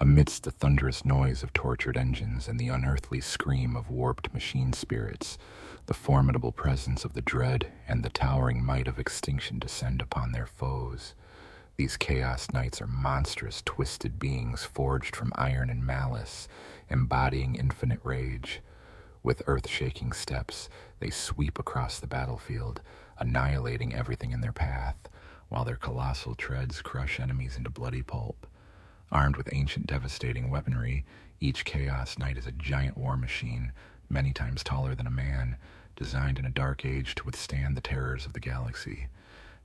Amidst the thunderous noise of tortured engines and the unearthly scream of warped machine spirits, the formidable presence of the dread and the towering might of extinction descend upon their foes. These Chaos Knights are monstrous, twisted beings forged from iron and malice, embodying infinite rage. With earth-shaking steps, they sweep across the battlefield, annihilating everything in their path, while their colossal treads crush enemies into bloody pulp. Armed with ancient devastating weaponry, each Chaos Knight is a giant war machine, many times taller than a man, designed in a dark age to withstand the terrors of the galaxy.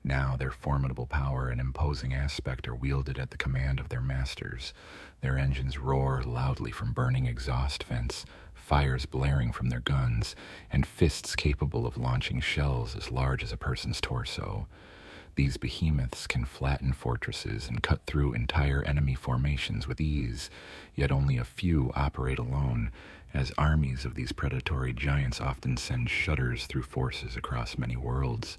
Now their formidable power and imposing aspect are wielded at the command of their masters. Their engines roar loudly from burning exhaust vents, fires blaring from their guns, and fists capable of launching shells as large as a person's torso. These behemoths can flatten fortresses and cut through entire enemy formations with ease, yet only a few operate alone, as armies of these predatory giants often send shudders through forces across many worlds.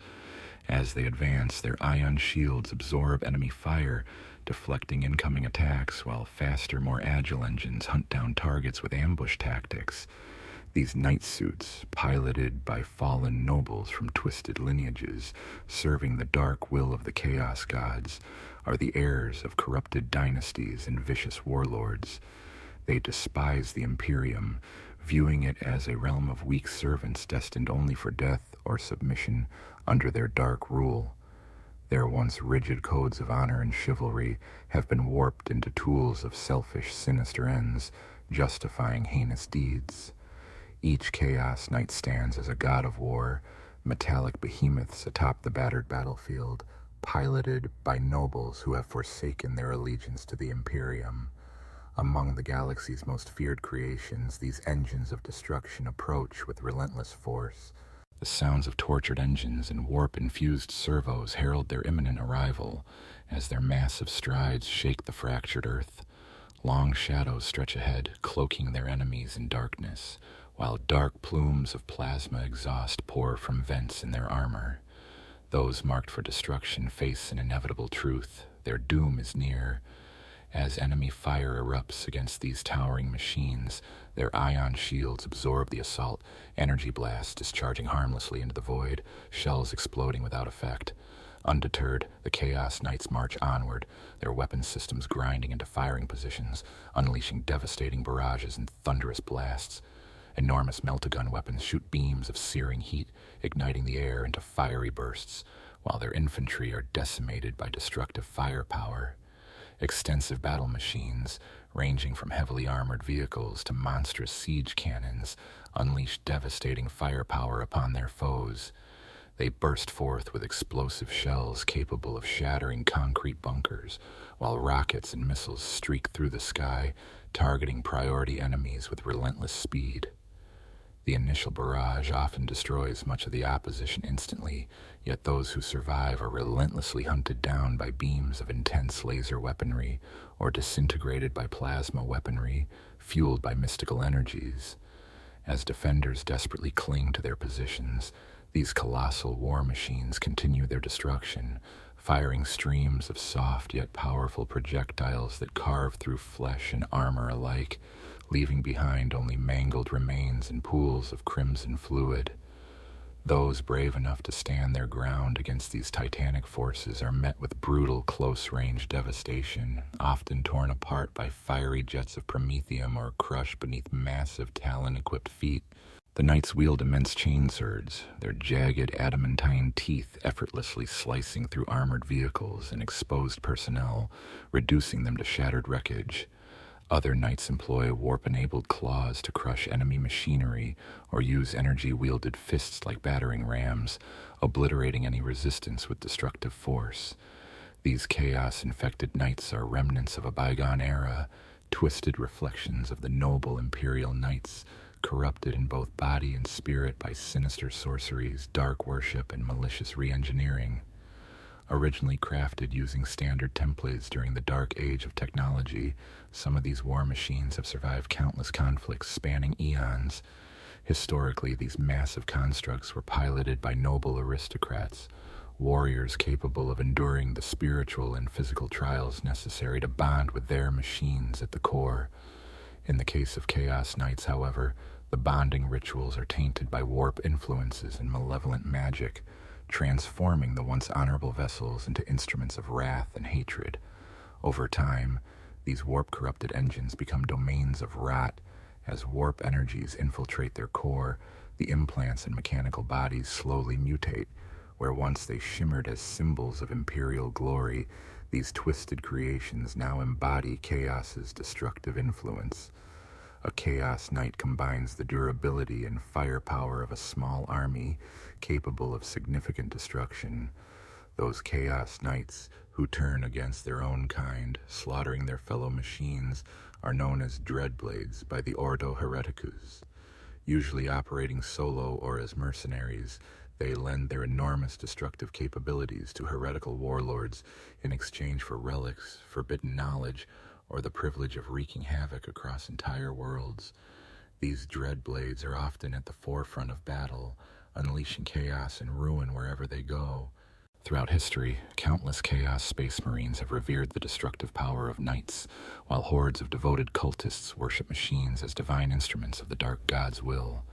As they advance, their ion shields absorb enemy fire, deflecting incoming attacks, while faster, more agile engines hunt down targets with ambush tactics. These knight suits, piloted by fallen nobles from twisted lineages, serving the dark will of the chaos gods, are the heirs of corrupted dynasties and vicious warlords. They despise the Imperium, viewing it as a realm of weak servants destined only for death or submission under their dark rule. Their once rigid codes of honor and chivalry have been warped into tools of selfish, sinister ends, justifying heinous deeds. Each Chaos Knight stands as a god of war, metallic behemoths atop the battered battlefield, piloted by nobles who have forsaken their allegiance to the Imperium. Among the galaxy's most feared creations, these engines of destruction approach with relentless force. The sounds of tortured engines and warp-infused servos herald their imminent arrival, as their massive strides shake the fractured earth. Long shadows stretch ahead, cloaking their enemies in darkness, while dark plumes of plasma exhaust pour from vents in their armor. Those marked for destruction face an inevitable truth: their doom is near. As enemy fire erupts against these towering machines, their ion shields absorb the assault, energy blasts discharging harmlessly into the void, shells exploding without effect. Undeterred, the Chaos Knights march onward, their weapon systems grinding into firing positions, unleashing devastating barrages and thunderous blasts. Enormous meltagun weapons shoot beams of searing heat, igniting the air into fiery bursts, while their infantry are decimated by destructive firepower. Extensive battle machines, ranging from heavily armored vehicles to monstrous siege cannons, unleash devastating firepower upon their foes. They burst forth with explosive shells capable of shattering concrete bunkers, while rockets and missiles streak through the sky, targeting priority enemies with relentless speed. The initial barrage often destroys much of the opposition instantly, yet those who survive are relentlessly hunted down by beams of intense laser weaponry or disintegrated by plasma weaponry, fueled by mystical energies. As defenders desperately cling to their positions, these colossal war machines continue their destruction, firing streams of soft yet powerful projectiles that carve through flesh and armor alike, leaving behind only mangled remains and pools of crimson fluid. Those brave enough to stand their ground against these titanic forces are met with brutal close-range devastation, often torn apart by fiery jets of promethium or crushed beneath massive talon-equipped feet. The knights wield immense chainswords, their jagged adamantine teeth effortlessly slicing through armored vehicles and exposed personnel, reducing them to shattered wreckage. Other knights employ warp-enabled claws to crush enemy machinery or use energy-wielded fists like battering rams, obliterating any resistance with destructive force. These chaos-infected knights are remnants of a bygone era, twisted reflections of the noble imperial knights, corrupted in both body and spirit by sinister sorceries, dark worship, and malicious re-engineering. Originally crafted using standard templates during the dark age of technology, some of these war machines have survived countless conflicts spanning eons. Historically, these massive constructs were piloted by noble aristocrats, warriors capable of enduring the spiritual and physical trials necessary to bond with their machines at the core. In the case of Chaos Knights, however, the bonding rituals are tainted by warp influences and malevolent magic, transforming the once honorable vessels into instruments of wrath and hatred. Over time, these warp-corrupted engines become domains of rot. As warp energies infiltrate their core, the implants and mechanical bodies slowly mutate. Where once they shimmered as symbols of imperial glory, these twisted creations now embody Chaos's destructive influence. A Chaos Knight combines the durability and firepower of a small army capable of significant destruction. Those Chaos Knights who turn against their own kind, slaughtering their fellow machines, are known as Dreadblades by the Ordo Hereticus. Usually operating solo or as mercenaries, they lend their enormous destructive capabilities to heretical warlords in exchange for relics, forbidden knowledge, or the privilege of wreaking havoc across entire worlds. These Dreadblades are often at the forefront of battle, unleashing chaos and ruin wherever they go. Throughout history, countless Chaos Space Marines have revered the destructive power of knights, while hordes of devoted cultists worship machines as divine instruments of the Dark God's will.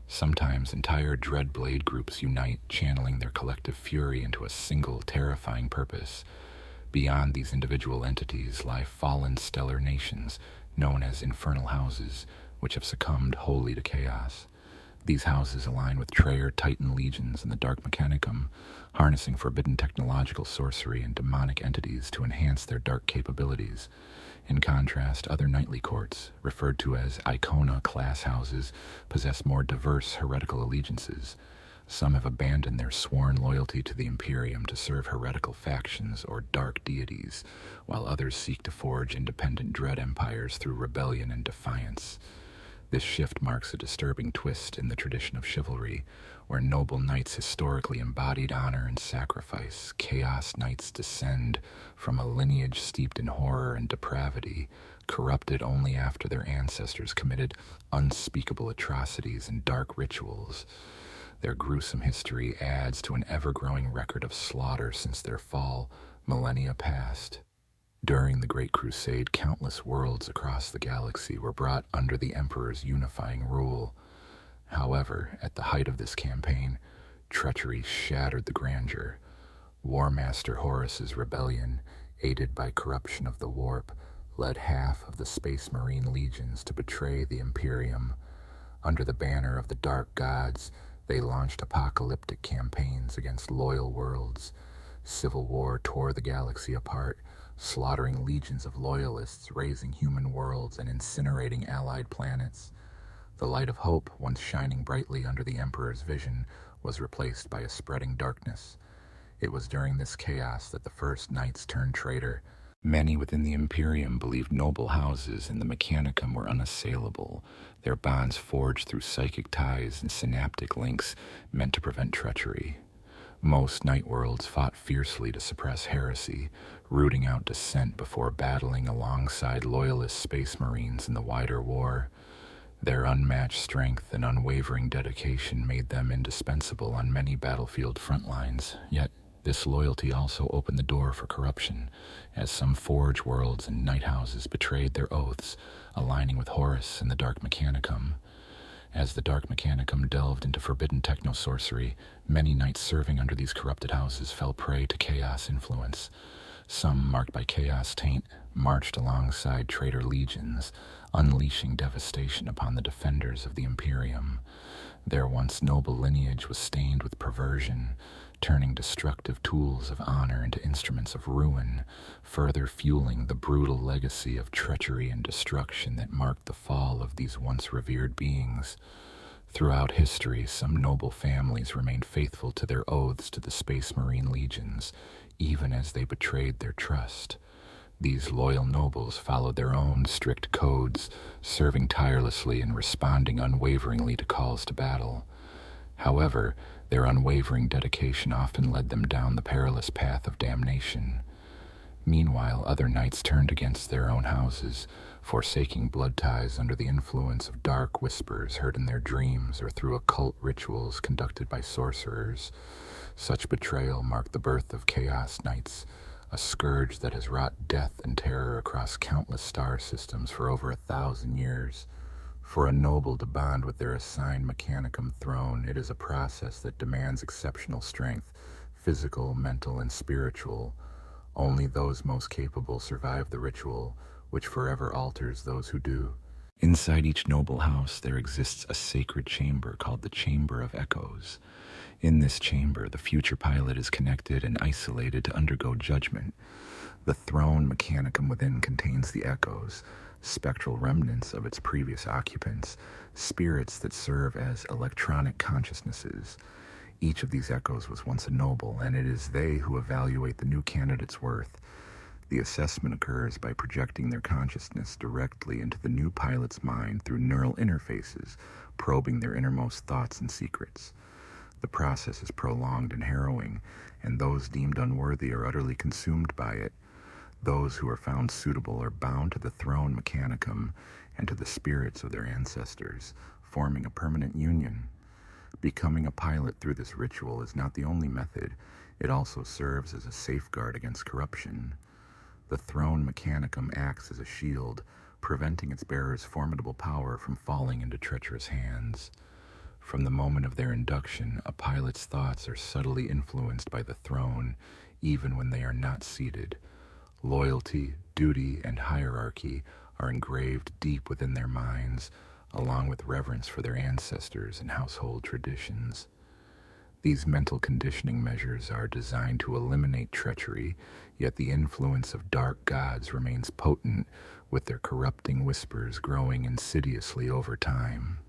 Sometimes entire Dreadblade groups unite, channeling their collective fury into a single terrifying purpose. Beyond these individual entities lie fallen stellar nations, known as infernal houses, which have succumbed wholly to chaos. These houses align with Traitors Titan legions in the Dark Mechanicum, harnessing forbidden technological sorcery and demonic entities to enhance their dark capabilities. In contrast, other knightly courts, referred to as Icona class houses, possess more diverse heretical allegiances. Some have abandoned their sworn loyalty to the Imperium to serve heretical factions or dark deities, while others seek to forge independent dread empires through rebellion and defiance. This shift marks a disturbing twist in the tradition of chivalry, where noble knights historically embodied honor and sacrifice. Chaos Knights descend from a lineage steeped in horror and depravity, corrupted only after their ancestors committed unspeakable atrocities and dark rituals. Their gruesome history adds to an ever-growing record of slaughter since their fall, millennia past. During the Great Crusade, countless worlds across the galaxy were brought under the Emperor's unifying rule. However, at the height of this campaign, treachery shattered the grandeur. War Master Horus's rebellion, aided by corruption of the warp, led half of the Space Marine legions to betray the Imperium. Under the banner of the Dark Gods, they launched apocalyptic campaigns against loyal worlds. Civil war tore the galaxy apart, slaughtering legions of loyalists, razing human worlds, and incinerating allied planets. The light of hope, once shining brightly under the Emperor's vision, was replaced by a spreading darkness. It was during this chaos that the first knights turned traitor. Many within the Imperium believed noble houses in the Mechanicum were unassailable, their bonds forged through psychic ties and synaptic links meant to prevent treachery. Most night worlds fought fiercely to suppress heresy, rooting out dissent before battling alongside loyalist space marines in the wider war. Their unmatched strength and unwavering dedication made them indispensable on many battlefield front lines, yet this loyalty also opened the door for corruption, as some forge worlds and night houses betrayed their oaths, aligning with Horus and the Dark Mechanicum. As the Dark Mechanicum delved into forbidden techno-sorcery, many knights serving under these corrupted houses fell prey to chaos influence. Some, marked by chaos taint, marched alongside traitor legions, unleashing devastation upon the defenders of the Imperium. Their once noble lineage was stained with perversion, turning destructive tools of honor into instruments of ruin, further fueling the brutal legacy of treachery and destruction that marked the fall of these once revered beings. Throughout history, some noble families remained faithful to their oaths to the Space Marine legions, even as they betrayed their trust. These loyal nobles followed their own strict codes, serving tirelessly and responding unwaveringly to calls to battle. However, their unwavering dedication often led them down the perilous path of damnation. Meanwhile, other knights turned against their own houses, forsaking blood ties under the influence of dark whispers heard in their dreams or through occult rituals conducted by sorcerers. Such betrayal marked the birth of Chaos Knights, a scourge that has wrought death and terror across countless star systems for over 1,000 years. For a noble to bond with their assigned Mechanicum throne, it is a process that demands exceptional strength, physical, mental, and spiritual. Only those most capable survive the ritual, which forever alters those who do. Inside each noble house there exists a sacred chamber called the Chamber of Echoes. In this chamber, the future pilot is connected and isolated to undergo judgment. The throne Mechanicum within contains the echoes, spectral remnants of its previous occupants, spirits that serve as electronic consciousnesses. Each of these echoes was once a noble, and it is they who evaluate the new candidate's worth. The assessment occurs by projecting their consciousness directly into the new pilot's mind through neural interfaces, probing their innermost thoughts and secrets. The process is prolonged and harrowing, and those deemed unworthy are utterly consumed by it. Those who are found suitable are bound to the throne Mechanicum and to the spirits of their ancestors, forming a permanent union. Becoming a pilot through this ritual is not the only method. It also serves as a safeguard against corruption. The throne Mechanicum acts as a shield, preventing its bearer's formidable power from falling into treacherous hands. From the moment of their induction, a pilot's thoughts are subtly influenced by the throne, even when they are not seated. Loyalty, duty, and hierarchy are engraved deep within their minds, along with reverence for their ancestors and household traditions. These mental conditioning measures are designed to eliminate treachery, yet the influence of dark gods remains potent, with their corrupting whispers growing insidiously over time.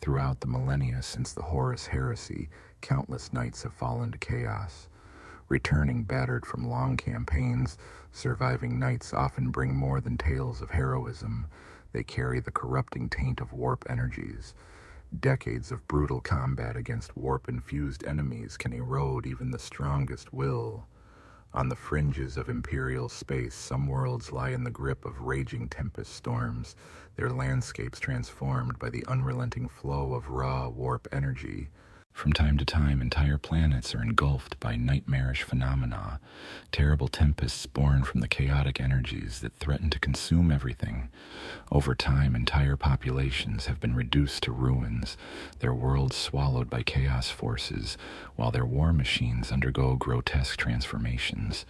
Throughout the millennia since the Horus Heresy, countless knights have fallen to chaos. Returning battered from long campaigns, surviving knights often bring more than tales of heroism. They carry the corrupting taint of warp energies. Decades of brutal combat against warp-infused enemies can erode even the strongest will. On the fringes of imperial space, some worlds lie in the grip of raging tempest storms, their landscapes transformed by the unrelenting flow of raw warp energy. From time to time, entire planets are engulfed by nightmarish phenomena, terrible tempests born from the chaotic energies that threaten to consume everything. Over time, entire populations have been reduced to ruins, their worlds swallowed by chaos forces, while their war machines undergo grotesque transformations.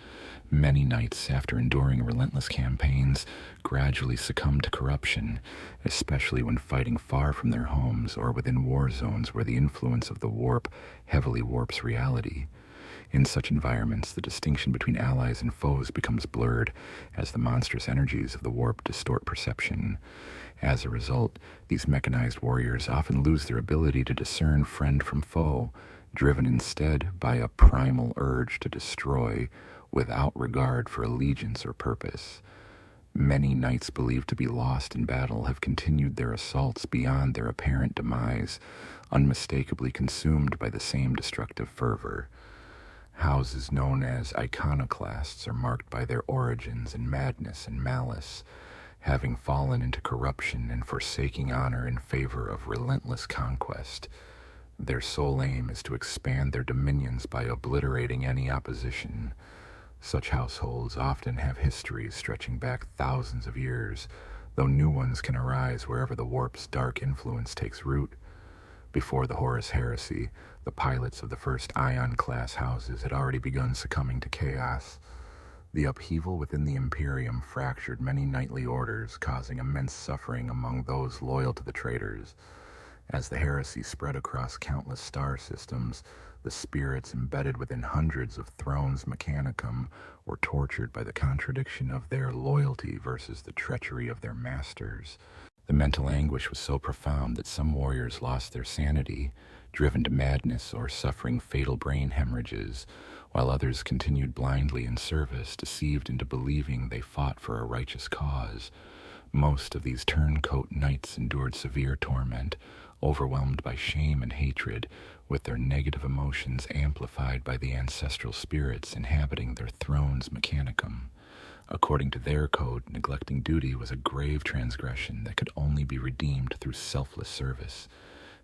Many knights, after enduring relentless campaigns, gradually succumb to corruption, especially when fighting far from their homes or within war zones where the influence of the warp heavily warps reality. In such environments, the distinction between allies and foes becomes blurred, as the monstrous energies of the warp distort perception. As a result, these mechanized warriors often lose their ability to discern friend from foe, driven instead by a primal urge to destroy, without regard for allegiance or purpose. Many knights believed to be lost in battle have continued their assaults beyond their apparent demise, unmistakably consumed by the same destructive fervor. Houses known as iconoclasts are marked by their origins in madness and malice, having fallen into corruption and forsaking honor in favor of relentless conquest. Their sole aim is to expand their dominions by obliterating any opposition. Such households often have histories stretching back thousands of years, though new ones can arise wherever the warp's dark influence takes root. Before the Horus Heresy, the pilots of the first Ion-class houses had already begun succumbing to chaos. The upheaval within the Imperium fractured many knightly orders, causing immense suffering among those loyal to the Traitors. As the heresy spread across countless star systems, the spirits embedded within hundreds of thrones Mechanicum were tortured by the contradiction of their loyalty versus the treachery of their masters. The mental anguish was so profound that some warriors lost their sanity, driven to madness or suffering fatal brain hemorrhages, while others continued blindly in service, deceived into believing they fought for a righteous cause. Most of these turncoat knights endured severe torment, overwhelmed by shame and hatred, with their negative emotions amplified by the ancestral spirits inhabiting their thrones Mechanicum. According to their code, neglecting duty was a grave transgression that could only be redeemed through selfless service.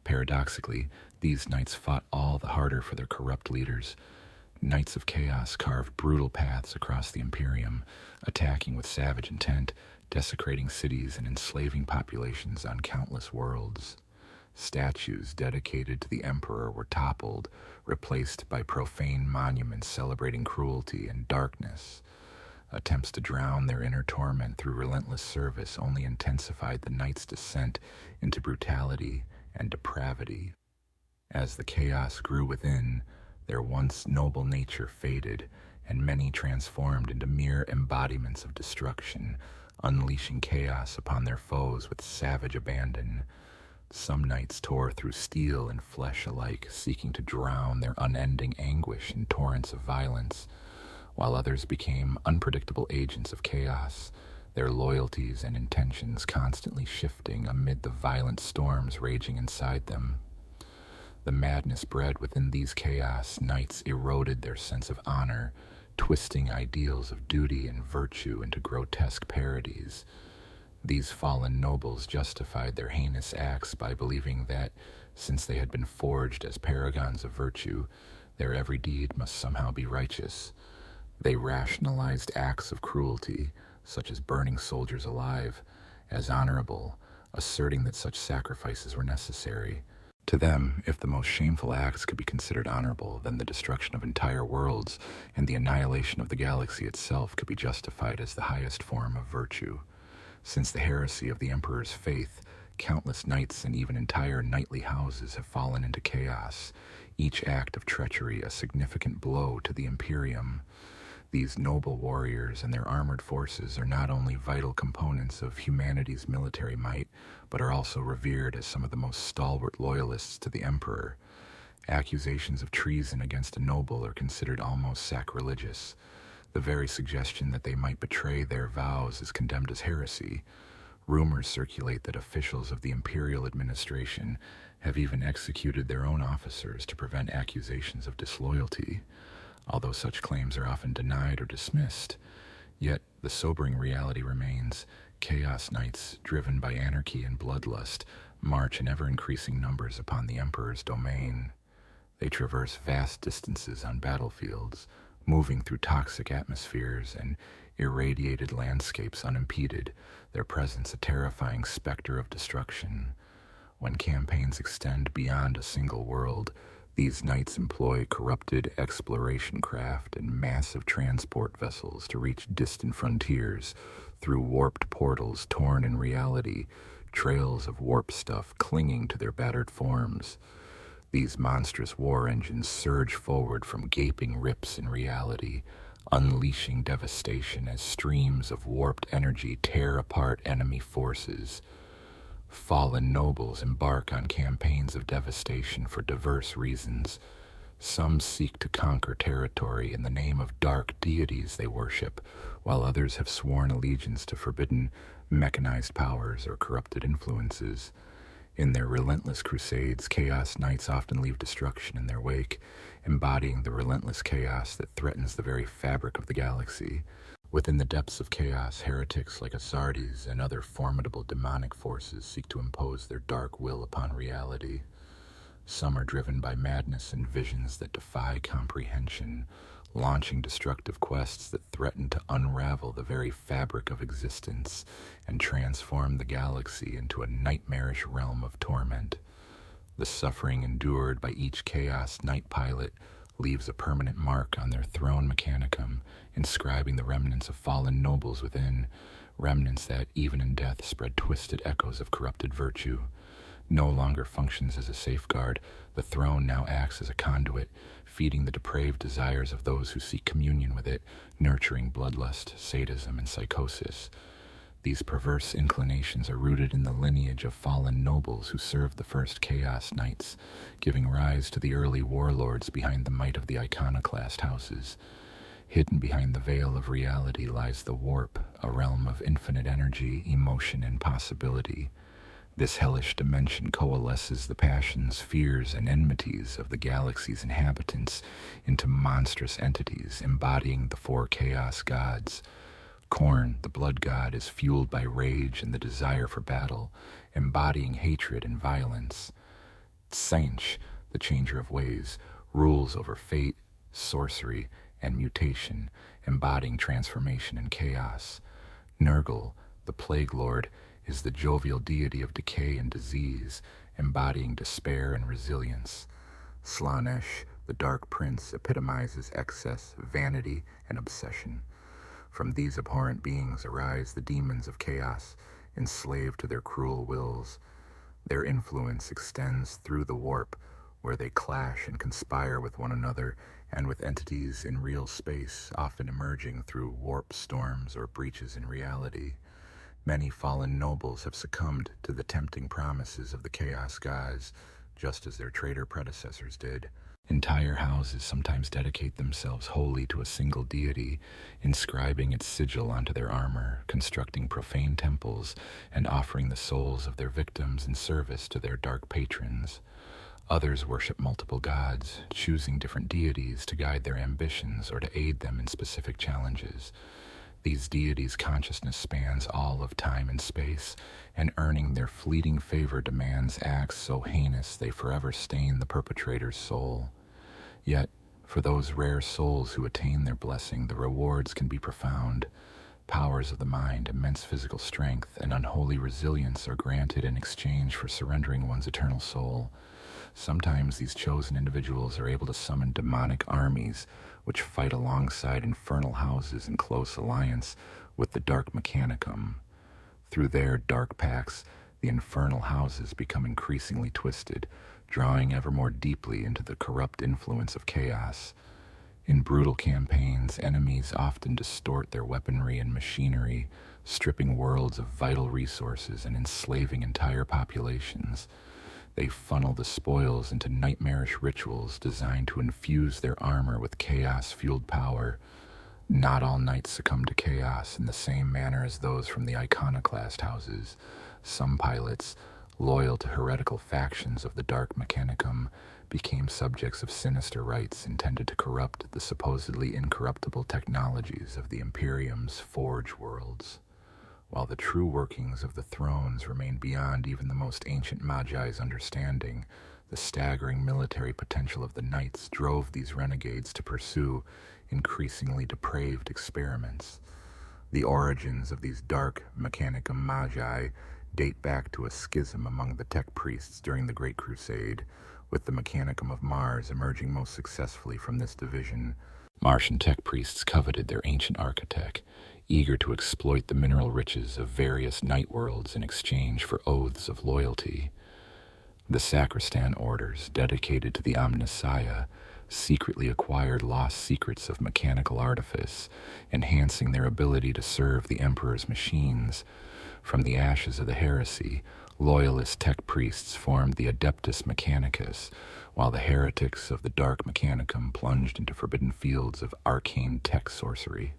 Paradoxically, these knights fought all the harder for their corrupt leaders. Knights of Chaos carved brutal paths across the Imperium, attacking with savage intent, desecrating cities and enslaving populations on countless worlds. Statues dedicated to the Emperor were toppled, replaced by profane monuments celebrating cruelty and darkness. Attempts to drown their inner torment through relentless service only intensified the Knights' descent into brutality and depravity. As the chaos grew within, their once noble nature faded, and many transformed into mere embodiments of destruction, unleashing chaos upon their foes with savage abandon. Some knights tore through steel and flesh alike, seeking to drown their unending anguish in torrents of violence, while others became unpredictable agents of chaos, their loyalties and intentions constantly shifting amid the violent storms raging inside them. The madness bred within these chaos knights eroded their sense of honor, twisting ideals of duty and virtue into grotesque parodies. These fallen nobles justified their heinous acts by believing that, since they had been forged as paragons of virtue, their every deed must somehow be righteous. They rationalized acts of cruelty, such as burning soldiers alive, as honorable, asserting that such sacrifices were necessary. To them, if the most shameful acts could be considered honorable, then the destruction of entire worlds and the annihilation of the galaxy itself could be justified as the highest form of virtue. Since the heresy of the Emperor's faith, countless knights and even entire knightly houses have fallen into chaos, each act of treachery a significant blow to the Imperium. These noble warriors and their armored forces are not only vital components of humanity's military might, but are also revered as some of the most stalwart loyalists to the Emperor. Accusations of treason against a noble are considered almost sacrilegious. The very suggestion that they might betray their vows is condemned as heresy. Rumors circulate that officials of the imperial administration have even executed their own officers to prevent accusations of disloyalty. Although such claims are often denied or dismissed, yet the sobering reality remains. Chaos Knights, driven by anarchy and bloodlust, march in ever-increasing numbers upon the Emperor's domain. They traverse vast distances on battlefields, moving through toxic atmospheres and irradiated landscapes unimpeded, their presence a terrifying specter of destruction. When campaigns extend beyond a single world, these knights employ corrupted exploration craft and massive transport vessels to reach distant frontiers through warped portals torn in reality, trails of warp stuff clinging to their battered forms. These monstrous war engines surge forward from gaping rips in reality, unleashing devastation as streams of warped energy tear apart enemy forces. Fallen nobles embark on campaigns of devastation for diverse reasons. Some seek to conquer territory in the name of dark deities they worship, while others have sworn allegiance to forbidden mechanized powers or corrupted influences. In their relentless crusades, Chaos Knights often leave destruction in their wake, embodying the relentless chaos that threatens the very fabric of the galaxy. Within the depths of chaos, heretics like Astartes and other formidable demonic forces seek to impose their dark will upon reality. Some are driven by madness and visions that defy comprehension, launching destructive quests that threaten to unravel the very fabric of existence and transform the galaxy into a nightmarish realm of torment. The suffering endured by each Chaos Knight pilot leaves a permanent mark on their throne mechanicum, inscribing the remnants of fallen nobles within, remnants that, even in death, spread twisted echoes of corrupted virtue. No longer functions as a safeguard, the throne now acts as a conduit, feeding the depraved desires of those who seek communion with it, nurturing bloodlust, sadism, and psychosis. These perverse inclinations are rooted in the lineage of fallen nobles who served the first Chaos Knights, giving rise to the early warlords behind the might of the iconoclast houses. Hidden behind the veil of reality lies the warp, a realm of infinite energy, emotion, and possibility. This hellish dimension coalesces the passions, fears, and enmities of the galaxy's inhabitants into monstrous entities embodying the four chaos gods. Khorne, the blood god, is fueled by rage and the desire for battle, embodying hatred and violence. Tsainch, the changer of ways, rules over fate, sorcery, and mutation, embodying transformation and chaos. Nurgle, the plague lord, is the jovial deity of decay and disease, embodying despair and resilience. Slaanesh, the dark prince, epitomizes excess, vanity, and obsession. From these abhorrent beings arise the demons of chaos, enslaved to their cruel wills. Their influence extends through the warp, where they clash and conspire with one another and with entities in real space, often emerging through warp storms or breaches in reality. Many fallen nobles have succumbed to the tempting promises of the chaos gods, just as their traitor predecessors did. Entire houses sometimes dedicate themselves wholly to a single deity, inscribing its sigil onto their armor, constructing profane temples, and offering the souls of their victims in service to their dark patrons. Others worship multiple gods, choosing different deities to guide their ambitions or to aid them in specific challenges. These deities' consciousness spans all of time and space, and earning their fleeting favor demands acts so heinous they forever stain the perpetrator's soul. Yet, for those rare souls who attain their blessing, the rewards can be profound. Powers of the mind, immense physical strength, and unholy resilience are granted in exchange for surrendering one's eternal soul. Sometimes these chosen individuals are able to summon demonic armies, which fight alongside infernal houses in close alliance with the dark mechanicum. Through their dark pacts, the infernal houses become increasingly twisted, drawing ever more deeply into the corrupt influence of chaos. In brutal campaigns, enemies often distort their weaponry and machinery, stripping worlds of vital resources and enslaving entire populations. They funnel the spoils into nightmarish rituals designed to infuse their armor with chaos-fueled power. Not all knights succumb to chaos in the same manner as those from the iconoclast houses. Some pilots, loyal to heretical factions of the dark mechanicum, became subjects of sinister rites intended to corrupt the supposedly incorruptible technologies of the Imperium's forge worlds. While the true workings of the thrones remain beyond even the most ancient Magi's understanding, the staggering military potential of the knights drove these renegades to pursue increasingly depraved experiments. The origins of these dark mechanicum Magi date back to a schism among the tech priests during the Great Crusade, with the mechanicum of Mars emerging most successfully from this division. Martian tech priests coveted their ancient architect, eager to exploit the mineral riches of various night worlds in exchange for oaths of loyalty. The sacristan orders, dedicated to the Omnissiah, secretly acquired lost secrets of mechanical artifice, enhancing their ability to serve the Emperor's machines. From the ashes of the heresy, loyalist tech priests formed the Adeptus Mechanicus, while the heretics of the Dark Mechanicum plunged into forbidden fields of arcane tech sorcery.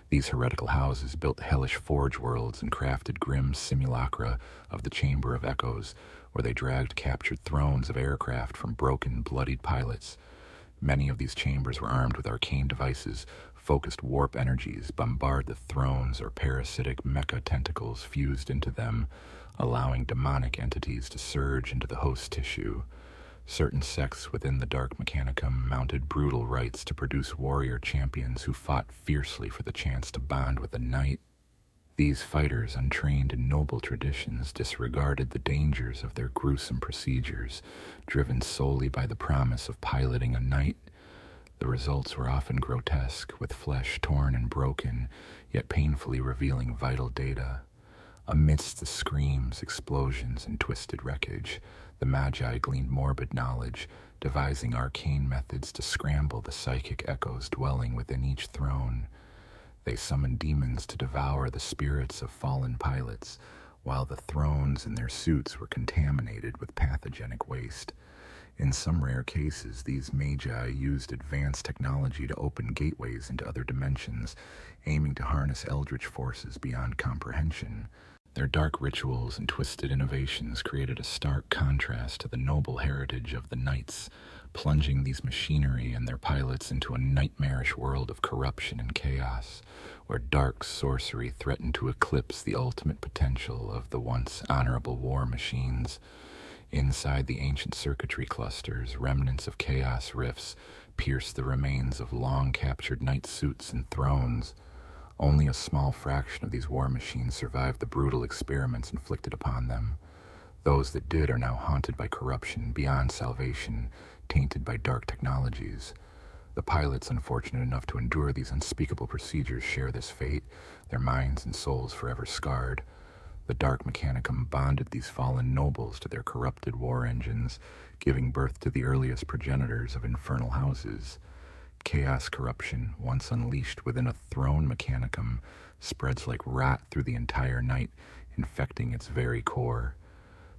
These heretical houses built hellish forge worlds and crafted grim simulacra of the Chamber of Echoes, where they dragged captured thrones of aircraft from broken, bloodied pilots. Many of these chambers were armed with arcane devices. Focused warp energies bombard the thrones or parasitic mecha tentacles fused into them, allowing demonic entities to surge into the host tissue. Certain sects within the Dark Mechanicum mounted brutal rites to produce warrior champions who fought fiercely for the chance to bond with a knight. These fighters, untrained in noble traditions, disregarded the dangers of their gruesome procedures, driven solely by the promise of piloting a knight. The results were often grotesque, with flesh torn and broken, yet painfully revealing vital data. Amidst the screams, explosions, and twisted wreckage, the Magi gleaned morbid knowledge, devising arcane methods to scramble the psychic echoes dwelling within each throne. They summoned demons to devour the spirits of fallen pilots, while the thrones and their suits were contaminated with pathogenic waste. In some rare cases, these magi used advanced technology to open gateways into other dimensions, aiming to harness eldritch forces beyond comprehension. Their dark rituals and twisted innovations created a stark contrast to the noble heritage of the knights, plunging these machinery and their pilots into a nightmarish world of corruption and chaos, where dark sorcery threatened to eclipse the ultimate potential of the once honorable war machines. Inside the ancient circuitry clusters, remnants of chaos rifts pierced the remains of long-captured knight suits and thrones. Only a small fraction of these war machines survived the brutal experiments inflicted upon them. Those that did are now haunted by corruption beyond salvation, tainted by dark technologies. The pilots unfortunate enough to endure these unspeakable procedures share this fate, their minds and souls forever scarred. The dark mechanicum bonded these fallen nobles to their corrupted war engines, giving birth to the earliest progenitors of infernal houses. Chaos corruption, once unleashed within a throne mechanicum, spreads like rot through the entire night, infecting its very core.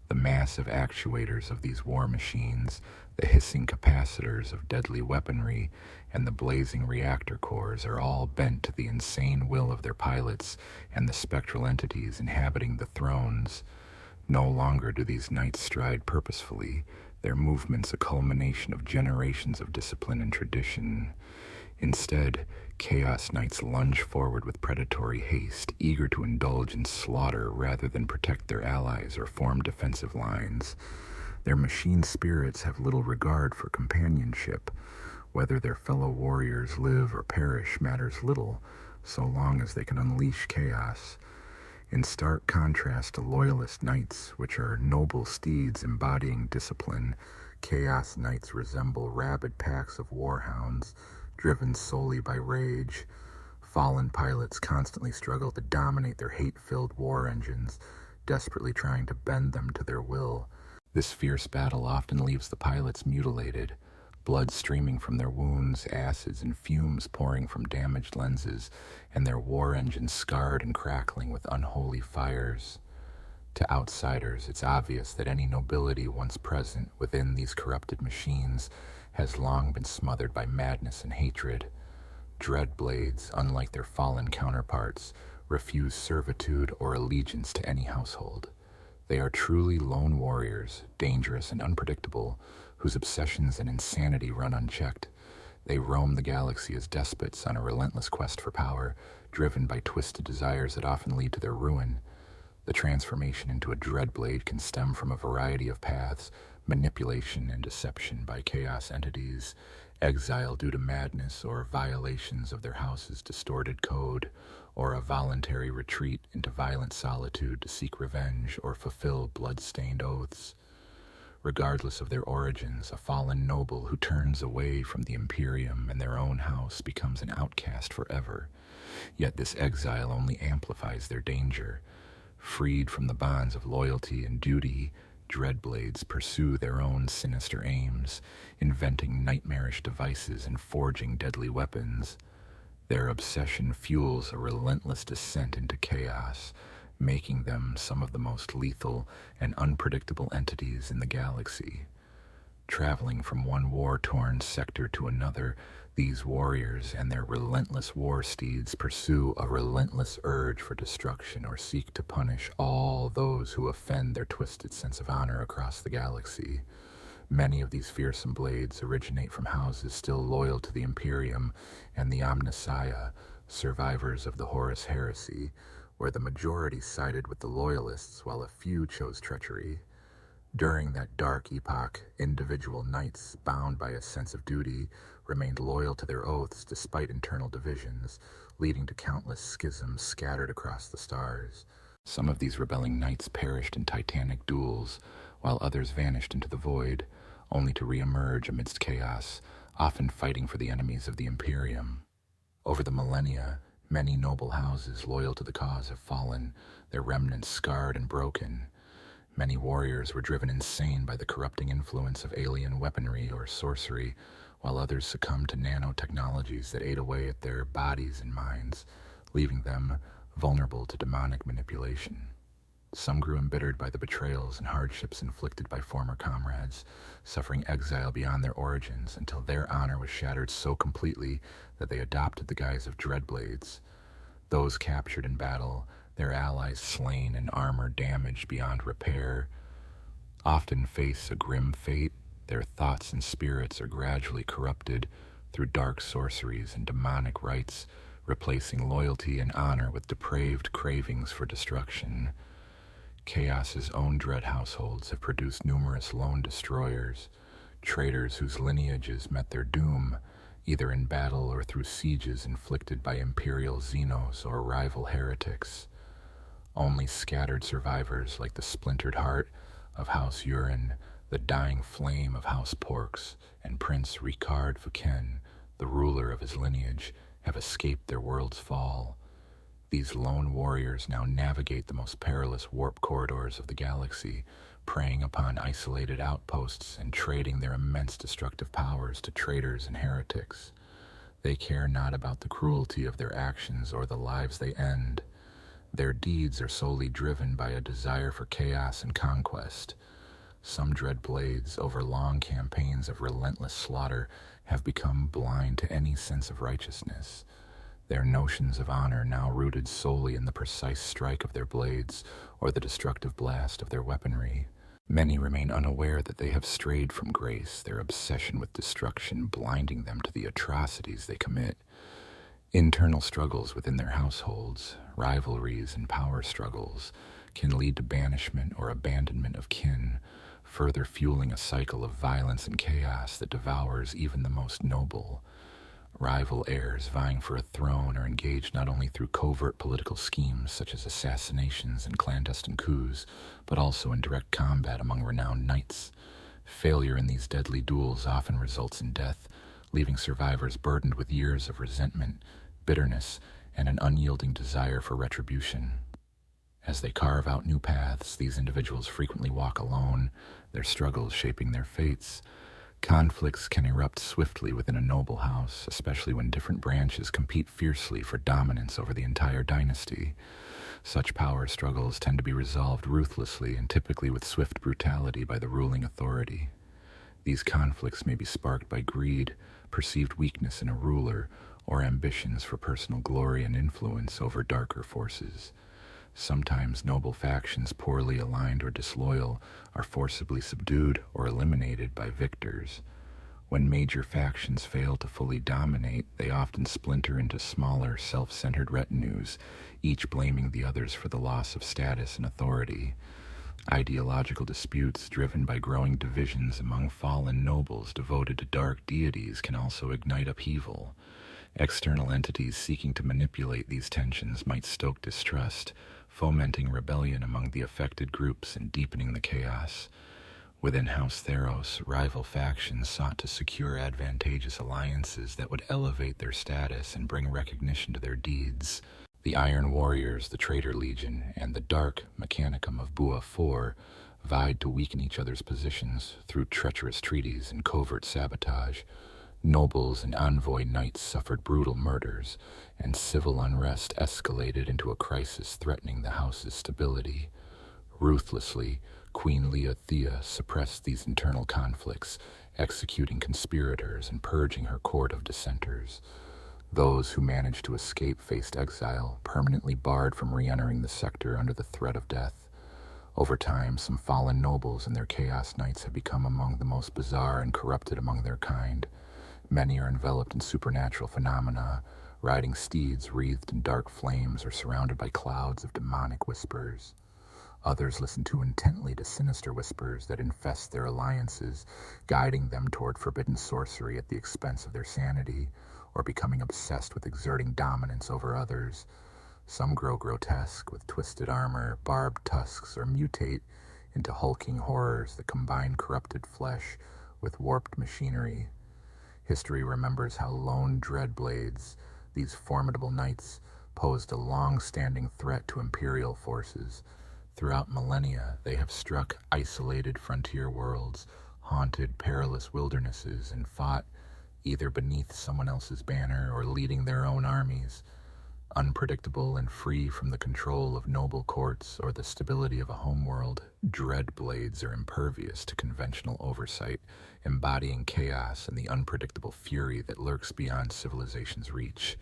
The massive actuators of these war machines, the hissing capacitors of deadly weaponry, and the blazing reactor cores are all bent to the insane will of their pilots and the spectral entities inhabiting the thrones. No longer do these knights stride purposefully, their movements a culmination of generations of discipline and tradition. Instead, Chaos Knights lunge forward with predatory haste, eager to indulge in slaughter rather than protect their allies or form defensive lines. Their machine spirits have little regard for companionship. Whether their fellow warriors live or perish matters little, so long as they can unleash chaos. In stark contrast to loyalist knights, which are noble steeds embodying discipline, Chaos Knights resemble rabid packs of warhounds, driven solely by rage. Fallen pilots constantly struggle to dominate their hate-filled war engines, desperately trying to bend them to their will. This fierce battle often leaves the pilots mutilated, blood streaming from their wounds, acids and fumes pouring from damaged lenses, and their war engines scarred and crackling with unholy fires. To outsiders, it's obvious that any nobility once present within these corrupted machines has long been smothered by madness and hatred. Dreadblades, unlike their fallen counterparts, refuse servitude or allegiance to any household. They are truly lone warriors, dangerous and unpredictable, whose obsessions and insanity run unchecked. They roam the galaxy as despots on a relentless quest for power, driven by twisted desires that often lead to their ruin. The transformation into a Dreadblade can stem from a variety of paths: manipulation and deception by chaos entities, exile due to madness or violations of their house's distorted code, or a voluntary retreat into violent solitude to seek revenge or fulfill blood-stained oaths. Regardless of their origins, a fallen noble who turns away from the Imperium and their own house becomes an outcast forever. Yet this exile only amplifies their danger. Freed from the bonds of loyalty and duty, Dreadblades pursue their own sinister aims, inventing nightmarish devices and forging deadly weapons. Their obsession fuels a relentless descent into chaos, making them some of the most lethal and unpredictable entities in the galaxy. Traveling from one war-torn sector to another, these warriors and their relentless war steeds pursue a relentless urge for destruction or seek to punish all those who offend their twisted sense of honor across the galaxy. Many of these fearsome blades originate from houses still loyal to the Imperium and the Omnissiah, survivors of the Horus Heresy, where the majority sided with the Loyalists while a few chose treachery. During that dark epoch, individual knights, bound by a sense of duty, remained loyal to their oaths despite internal divisions, leading to countless schisms scattered across the stars. Some of these rebelling knights perished in titanic duels, while others vanished into the void, only to re-emerge amidst chaos, often fighting for the enemies of the Imperium. Over the millennia, many noble houses loyal to the cause have fallen, their remnants scarred and broken. Many warriors were driven insane by the corrupting influence of alien weaponry or sorcery, while others succumbed to nanotechnologies that ate away at their bodies and minds, leaving them vulnerable to demonic manipulation. Some grew embittered by the betrayals and hardships inflicted by former comrades, suffering exile beyond their origins until their honor was shattered so completely that they adopted the guise of Dreadblades. Those captured in battle their allies slain and armor damaged beyond repair, often face a grim fate. Their thoughts and spirits are gradually corrupted through dark sorceries and demonic rites, replacing loyalty and honor with depraved cravings for destruction. Chaos's own dread households have produced numerous lone destroyers, traitors whose lineages met their doom, either in battle or through sieges inflicted by imperial xenos or rival heretics. Only scattered survivors like the splintered heart of House Urine, the dying flame of House Porks, and Prince Ricard Fuken, the ruler of his lineage, have escaped their world's fall. These lone warriors now navigate the most perilous warp corridors of the galaxy, preying upon isolated outposts and trading their immense destructive powers to traitors and heretics. They care not about the cruelty of their actions or the lives they end. Their deeds are solely driven by a desire for chaos and conquest. Some Dreadblades, over long campaigns of relentless slaughter, have become blind to any sense of righteousness. Their notions of honor now rooted solely in the precise strike of their blades or the destructive blast of their weaponry. Many remain unaware that they have strayed from grace, their obsession with destruction blinding them to the atrocities they commit. Internal struggles within their households, rivalries and power struggles, can lead to banishment or abandonment of kin, further fueling a cycle of violence and chaos that devours even the most noble. Rival heirs vying for a throne are engaged not only through covert political schemes such as assassinations and clandestine coups, but also in direct combat among renowned knights. Failure in these deadly duels often results in death, leaving survivors burdened with years of resentment, bitterness, and an unyielding desire for retribution. As they carve out new paths, these individuals frequently walk alone, their struggles shaping their fates. Conflicts can erupt swiftly within a noble house, especially when different branches compete fiercely for dominance over the entire dynasty. Such power struggles tend to be resolved ruthlessly and typically with swift brutality by the ruling authority. These conflicts may be sparked by greed, perceived weakness in a ruler, or ambitions for personal glory and influence over darker forces. Sometimes noble factions, poorly aligned or disloyal, are forcibly subdued or eliminated by victors. When major factions fail to fully dominate, they often splinter into smaller, self-centered retinues, each blaming the others for the loss of status and authority. Ideological disputes driven by growing divisions among fallen nobles devoted to dark deities can also ignite upheaval. External entities seeking to manipulate these tensions might stoke distrust, fomenting rebellion among the affected groups and deepening the chaos. Within House Theros, rival factions sought to secure advantageous alliances that would elevate their status and bring recognition to their deeds. The Iron Warriors, the Traitor Legion, and the Dark Mechanicum of Bua IV vied to weaken each other's positions through treacherous treaties and covert sabotage. Nobles and envoy knights suffered brutal murders, and civil unrest escalated into a crisis threatening the house's stability. Ruthlessly, Queen Leothea suppressed these internal conflicts, executing conspirators and purging her court of dissenters. Those who managed to escape faced exile, permanently barred from re-entering the sector under the threat of death. Over time, some fallen nobles and their Chaos Knights have become among the most bizarre and corrupted among their kind. Many are enveloped in supernatural phenomena, riding steeds wreathed in dark flames or surrounded by clouds of demonic whispers. Others listen too intently to sinister whispers that infest their alliances, guiding them toward forbidden sorcery at the expense of their sanity, or becoming obsessed with exerting dominance over others. Some grow grotesque with twisted armor, barbed tusks, or mutate into hulking horrors that combine corrupted flesh with warped machinery. History remembers how lone Dreadblades, these formidable knights, posed a long-standing threat to imperial forces. Throughout millennia, they have struck isolated frontier worlds, haunted perilous wildernesses, and fought either beneath someone else's banner or leading their own armies. Unpredictable and free from the control of noble courts or the stability of a homeworld, Dreadblades are impervious to conventional oversight, embodying chaos and the unpredictable fury that lurks beyond civilization's reach.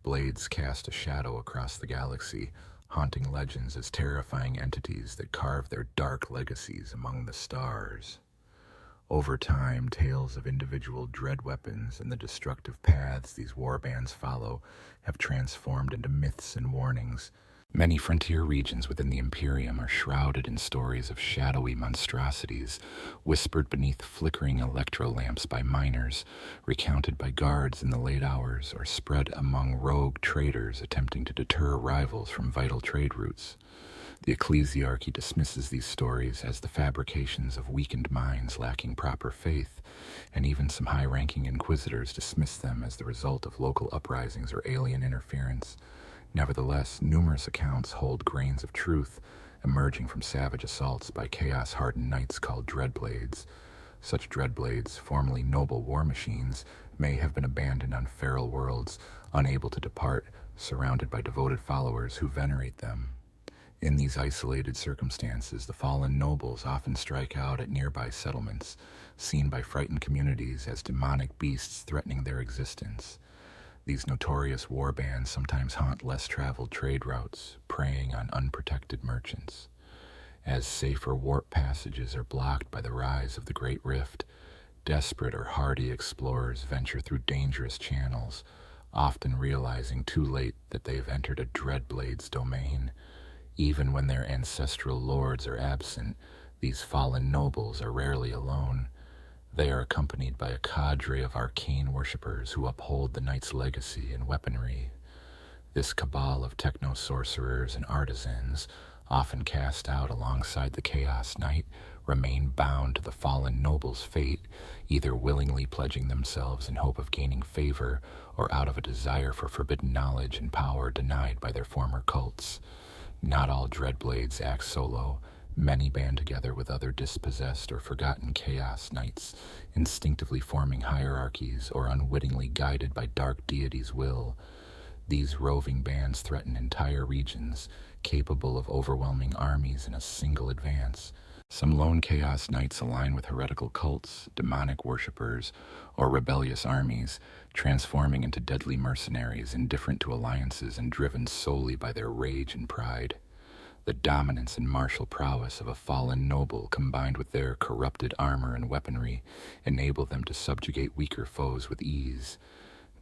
Blades cast a shadow across the galaxy, haunting legends as terrifying entities that carve their dark legacies among the stars. Over time, tales of individual dread weapons and the destructive paths these warbands follow have transformed into myths and warnings. Many frontier regions within the Imperium are shrouded in stories of shadowy monstrosities, whispered beneath flickering electro lamps by miners, recounted by guards in the late hours, or spread among rogue traders attempting to deter rivals from vital trade routes. The ecclesiarchy dismisses these stories as the fabrications of weakened minds lacking proper faith, and even some high-ranking inquisitors dismiss them as the result of local uprisings or alien interference. Nevertheless, numerous accounts hold grains of truth, emerging from savage assaults by chaos-hardened knights called Dreadblades. Such Dreadblades, formerly noble war machines, may have been abandoned on feral worlds, unable to depart, surrounded by devoted followers who venerate them. In these isolated circumstances, the fallen nobles often strike out at nearby settlements, seen by frightened communities as demonic beasts threatening their existence. These notorious warbands sometimes haunt less-traveled trade routes, preying on unprotected merchants. As safer warp passages are blocked by the rise of the Great Rift, desperate or hardy explorers venture through dangerous channels, often realizing too late that they have entered a Dreadblade's domain. Even when their ancestral lords are absent, these fallen nobles are rarely alone. They are accompanied by a cadre of arcane worshippers who uphold the knight's legacy and weaponry. This cabal of techno-sorcerers and artisans, often cast out alongside the Chaos Knight, remain bound to the fallen noble's fate, either willingly pledging themselves in hope of gaining favor or out of a desire for forbidden knowledge and power denied by their former cults. Not all Dreadblades act solo. Many band together with other dispossessed or forgotten Chaos Knights, instinctively forming hierarchies or unwittingly guided by dark deity's will. These roving bands threaten entire regions, capable of overwhelming armies in a single advance. Some lone Chaos Knights align with heretical cults, demonic worshippers, or rebellious armies, transforming into deadly mercenaries indifferent to alliances and driven solely by their rage and pride. The dominance and martial prowess of a fallen noble combined with their corrupted armor and weaponry enable them to subjugate weaker foes with ease.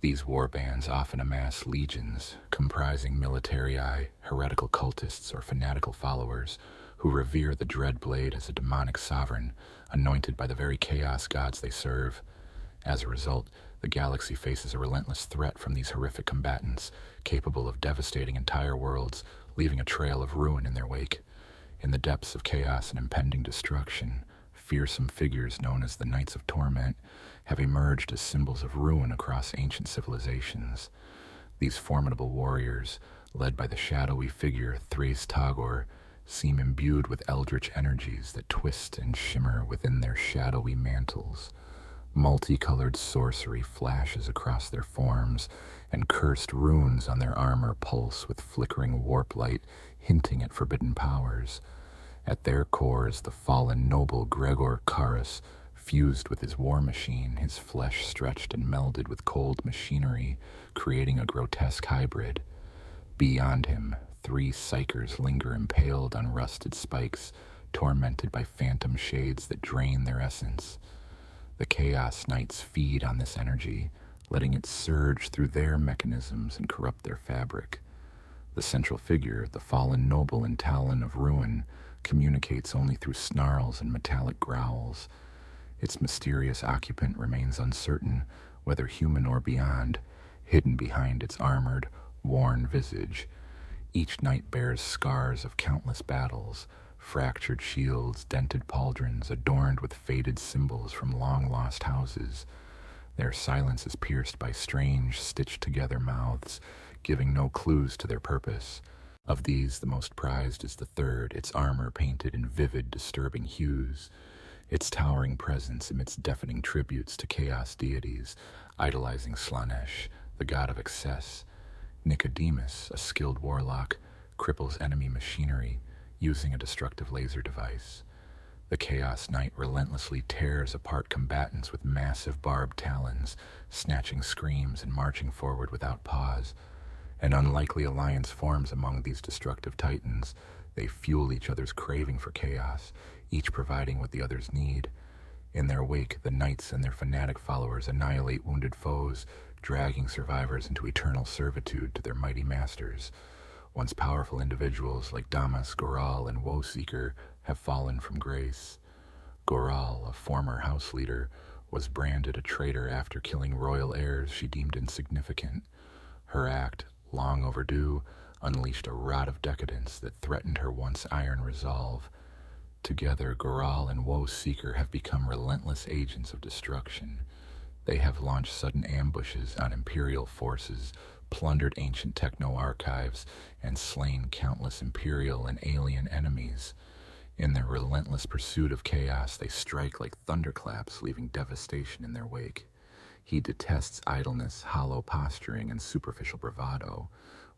These warbands often amass legions, comprising militarii, heretical cultists, or fanatical followers, who revere the Dreadblade as a demonic sovereign, anointed by the very chaos gods they serve. As a result, the galaxy faces a relentless threat from these horrific combatants, capable of devastating entire worlds, leaving a trail of ruin in their wake. In the depths of chaos and impending destruction, fearsome figures known as the Knights of Torment have emerged as symbols of ruin across ancient civilizations. These formidable warriors, led by the shadowy figure Thrace Tagor, seem imbued with eldritch energies that twist and shimmer within their shadowy mantles. Multicolored sorcery flashes across their forms, and cursed runes on their armor pulse with flickering warp light, hinting at forbidden powers. At their core is the fallen noble Gregor Karras, fused with his war machine, his flesh stretched and melded with cold machinery, creating a grotesque hybrid. Beyond him, 3 psychers linger impaled on rusted spikes, tormented by phantom shades that drain their essence. The Chaos Knights feed on this energy, letting it surge through their mechanisms and corrupt their fabric. The central figure, the fallen noble and Talon of Ruin, communicates only through snarls and metallic growls. Its mysterious occupant remains uncertain, whether human or beyond, hidden behind its armored, worn visage. Each knight bears scars of countless battles, fractured shields, dented pauldrons, adorned with faded symbols from long-lost houses. Their silence is pierced by strange, stitched-together mouths, giving no clues to their purpose. Of these, the most prized is the third, its armor painted in vivid, disturbing hues. Its towering presence emits deafening tributes to chaos deities, idolizing Slanesh, the god of excess. Nicodemus, a skilled warlock, cripples enemy machinery, using a destructive laser device. The Chaos Knight relentlessly tears apart combatants with massive barbed talons, snatching screams and marching forward without pause. An unlikely alliance forms among these destructive titans. They fuel each other's craving for chaos, each providing what the others need. In their wake, the knights and their fanatic followers annihilate wounded foes, dragging survivors into eternal servitude to their mighty masters. Once powerful individuals like Damas, Goral, and Woeseeker have fallen from grace. Goral, a former house leader, was branded a traitor after killing royal heirs she deemed insignificant. Her act, long overdue, unleashed a rot of decadence that threatened her once iron resolve. Together, Goral and Woeseeker have become relentless agents of destruction. They have launched sudden ambushes on Imperial forces, plundered ancient techno-archives, and slain countless Imperial and alien enemies. In their relentless pursuit of chaos, they strike like thunderclaps, leaving devastation in their wake. He detests idleness, hollow posturing, and superficial bravado,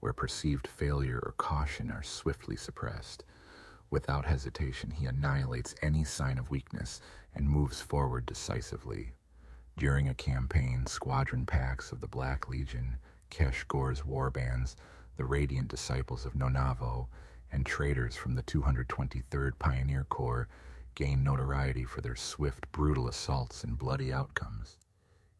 where perceived failure or caution are swiftly suppressed. Without hesitation, he annihilates any sign of weakness and moves forward decisively. During a campaign, squadron packs of the Black Legion, Kesh Gore's warbands, the Radiant Disciples of Nonavo, and Traitors from the 223rd Pioneer Corps gain notoriety for their swift, brutal assaults and bloody outcomes.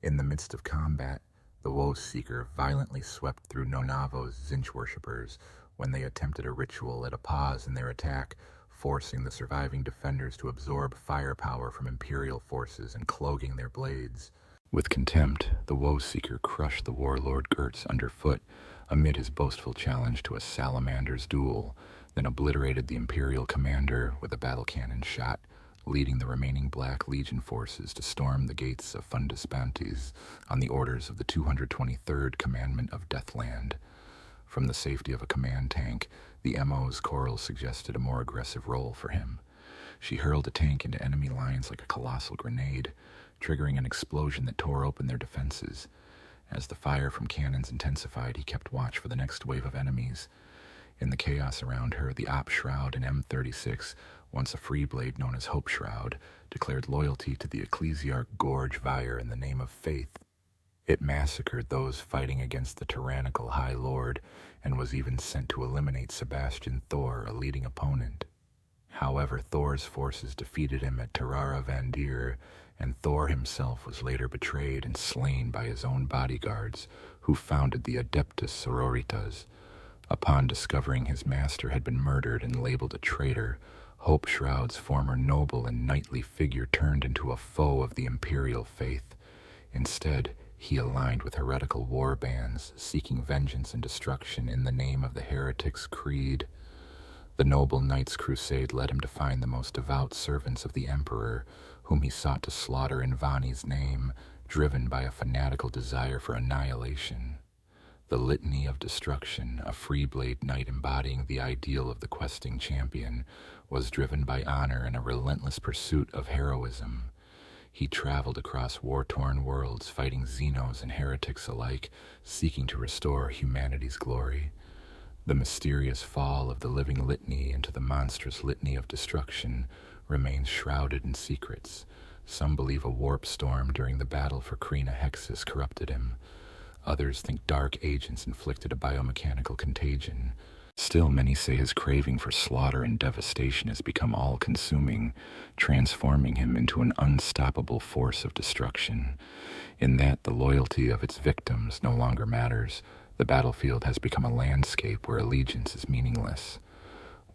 In the midst of combat, the Woeseeker violently swept through Nonavo's Zinch worshippers when they attempted a ritual at a pause in their attack, forcing the surviving defenders to absorb firepower from Imperial forces and cloaking their blades. With contempt, the Woeseeker crushed the warlord Gertz underfoot amid his boastful challenge to a salamander's duel, then obliterated the Imperial commander with a battle cannon shot, leading the remaining Black Legion forces to storm the gates of Fundus Bantes on the orders of the 223rd Commandment of Deathland. From the safety of a command tank, the MO's Coral suggested a more aggressive role for him. She hurled a tank into enemy lines like a colossal grenade, triggering an explosion that tore open their defenses. As the fire from cannons intensified, he kept watch for the next wave of enemies. In the chaos around her, the Op Shroud and M36, once a free blade known as Hope Shroud, declared loyalty to the Ecclesiarch Gorge Vire in the name of faith. It massacred those fighting against the tyrannical High Lord, and was even sent to eliminate Sebastian Thor, a leading opponent. However, Thor's forces defeated him at Terrara Vandir, and Thor himself was later betrayed and slain by his own bodyguards, who founded the Adeptus Sororitas. Upon discovering his master had been murdered and labeled a traitor, Hope Shroud's former noble and knightly figure turned into a foe of the Imperial faith. Instead, he aligned with heretical war bands, seeking vengeance and destruction in the name of the heretic's creed. The noble knight's crusade led him to find the most devout servants of the Emperor, whom he sought to slaughter in Vani's name, driven by a fanatical desire for annihilation. The Litany of Destruction, a free-blade knight embodying the ideal of the questing champion, was driven by honor and a relentless pursuit of heroism. He traveled across war-torn worlds, fighting Xenos and heretics alike, seeking to restore humanity's glory. The mysterious fall of the living litany into the monstrous litany of destruction remains shrouded in secrets. Some believe a warp storm during the battle for Krina Hexus corrupted him. Others think dark agents inflicted a biomechanical contagion. Still, many say his craving for slaughter and devastation has become all-consuming, transforming him into an unstoppable force of destruction. In that, the loyalty of its victims no longer matters. The battlefield has become a landscape where allegiance is meaningless.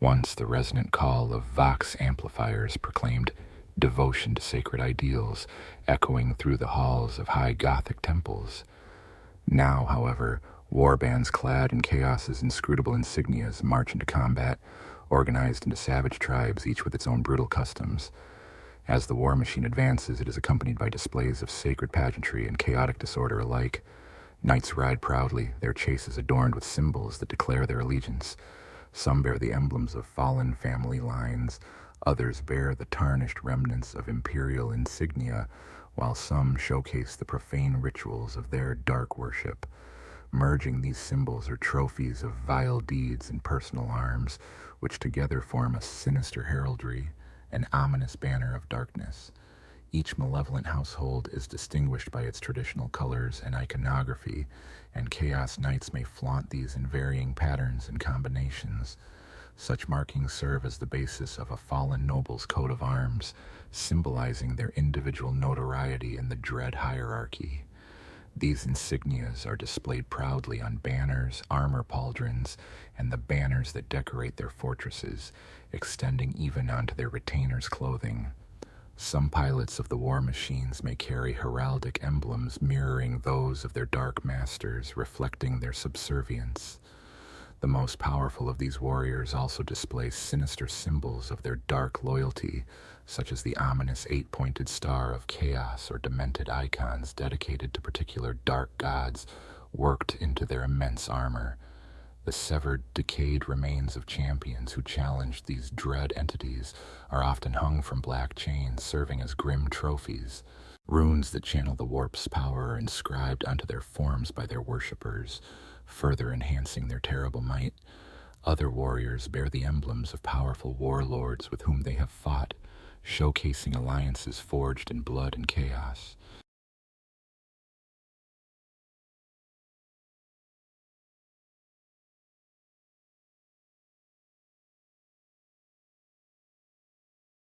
Once, the resonant call of Vox amplifiers proclaimed devotion to sacred ideals, echoing through the halls of high Gothic temples. Now, however, warbands clad in chaos's inscrutable insignias march into combat, organized into savage tribes, each with its own brutal customs. As the war machine advances, it is accompanied by displays of sacred pageantry and chaotic disorder alike. Knights ride proudly, their chases adorned with symbols that declare their allegiance. Some bear the emblems of fallen family lines, others bear the tarnished remnants of imperial insignia, while some showcase the profane rituals of their dark worship. Merging these symbols are trophies of vile deeds and personal arms, which together form a sinister heraldry, an ominous banner of darkness. Each malevolent household is distinguished by its traditional colors and iconography, and Chaos Knights may flaunt these in varying patterns and combinations. Such markings serve as the basis of a fallen noble's coat of arms, symbolizing their individual notoriety in the dread hierarchy. These insignias are displayed proudly on banners, armor pauldrons, and the banners that decorate their fortresses, extending even onto their retainers' clothing. Some pilots of the war machines may carry heraldic emblems mirroring those of their dark masters, reflecting their subservience. The most powerful of these warriors also display sinister symbols of their dark loyalty, such as the ominous eight-pointed star of chaos or demented icons dedicated to particular dark gods worked into their immense armor. The severed, decayed remains of champions who challenged these dread entities are often hung from black chains, serving as grim trophies. Runes that channel the warp's power are inscribed onto their forms by their worshippers, further enhancing their terrible might. Other warriors bear the emblems of powerful warlords with whom they have fought, showcasing alliances forged in blood and chaos.